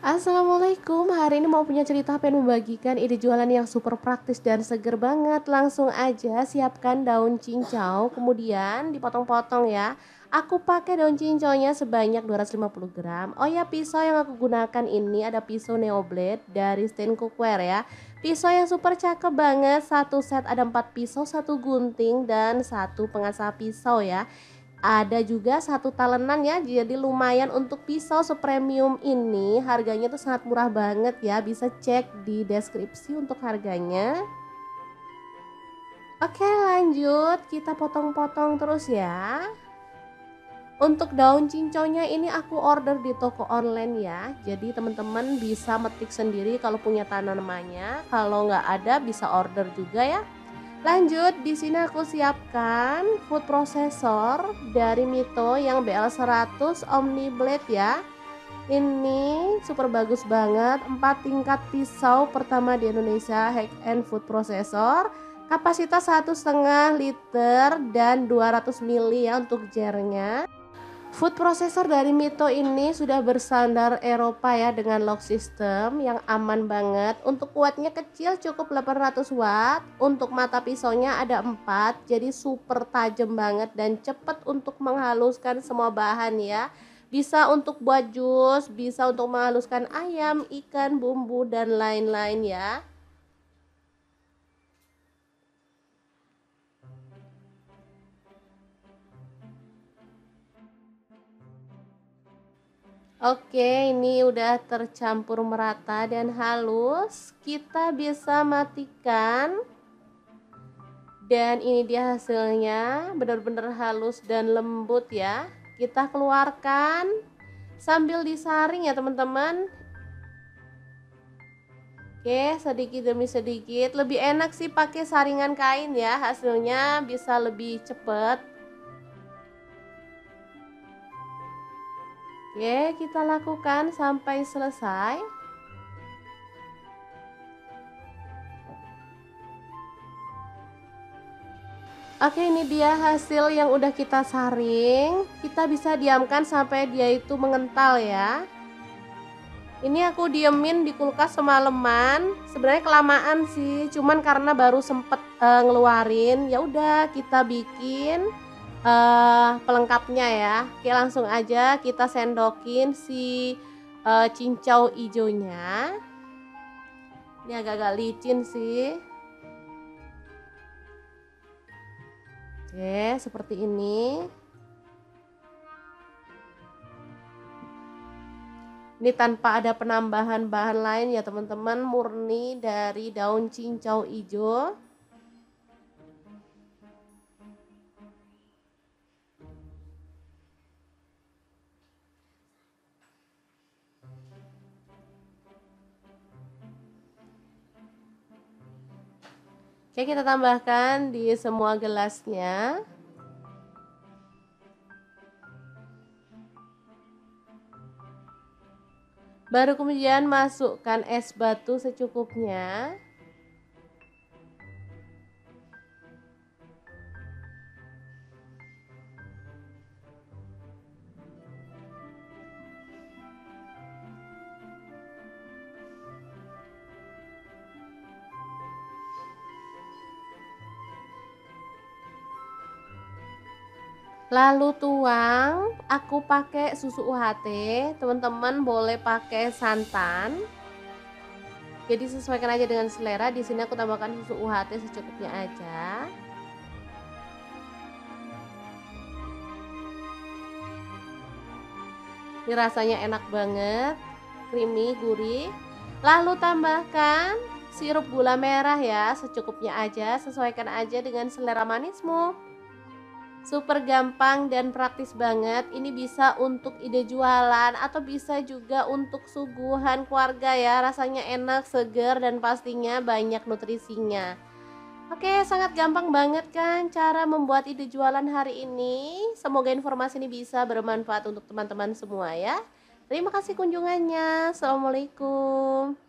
Assalamualaikum, hari ini mau punya cerita pengen membagikan ide jualan yang super praktis dan seger banget. Langsung aja siapkan daun cincau, kemudian dipotong-potong ya. Aku pakai daun cincaunya sebanyak 250 gram. Oh ya, pisau yang aku gunakan ini ada pisau Neo Blade dari Stain Cookware ya. Pisau yang super cakep banget, satu set ada 4 pisau, satu gunting dan satu pengasah pisau ya. Ada juga satu talenan ya, jadi lumayan untuk pisau sepremium ini harganya tuh sangat murah banget ya, bisa cek di deskripsi untuk harganya. Oke lanjut, kita potong-potong terus ya. Untuk daun cincaunya ini aku order di toko online ya, jadi teman-teman bisa metik sendiri kalau punya tanamannya, kalau nggak ada bisa order juga ya. Lanjut, di sini aku siapkan food processor dari Mito yang BL100 Omni Blade ya. Ini super bagus banget, 4 tingkat pisau pertama di Indonesia Hack and Food Processor. Kapasitas 1,5 liter dan 200 mili ya untuk jarnya. Food processor dari Mito ini sudah bersandar Eropa ya dengan lock system yang aman banget. Untuk wattnya kecil cukup 800 watt. Untuk mata pisaunya ada 4, jadi super tajam banget dan cepat untuk menghaluskan semua bahan ya. Bisa untuk buat jus, bisa untuk menghaluskan ayam, ikan, bumbu dan lain-lain ya. Oke, ini udah tercampur merata dan halus. Kita bisa matikan. Dan ini dia hasilnya, benar-benar halus dan lembut ya. Kita keluarkan sambil disaring ya teman-teman. Oke, sedikit demi sedikit. Lebih enak sih pakai saringan kain ya, hasilnya bisa lebih cepat. Oke, kita lakukan sampai selesai. Oke, ini dia hasil yang udah kita saring. Kita bisa diamkan sampai dia itu mengental ya. Ini aku diemin di kulkas semalaman. Sebenarnya kelamaan sih, cuman karena baru sempet ngeluarin, ya udah kita bikin pelengkapnya ya. Oke, langsung aja kita sendokin si cincau ijonya. Ini agak-agak licin sih. Oke, seperti ini. Ini tanpa ada penambahan bahan lain ya teman-teman, murni dari daun cincau ijo. Oke, kita tambahkan di semua gelasnya. Baru kemudian masukkan es batu secukupnya. Lalu tuang, aku pakai susu UHT, teman-teman boleh pakai santan. Jadi sesuaikan aja dengan selera. Di sini aku tambahkan susu UHT secukupnya aja. Ini rasanya enak banget, creamy, gurih. Lalu tambahkan sirup gula merah ya, secukupnya aja, sesuaikan aja dengan selera manismu. Super gampang dan praktis banget. Ini bisa untuk ide jualan atau bisa juga untuk suguhan keluarga ya. Rasanya enak, segar dan pastinya banyak nutrisinya. Oke, sangat gampang banget kan cara membuat ide jualan hari ini. Semoga informasi ini bisa bermanfaat untuk teman-teman semua ya. Terima kasih kunjungannya. Assalamualaikum.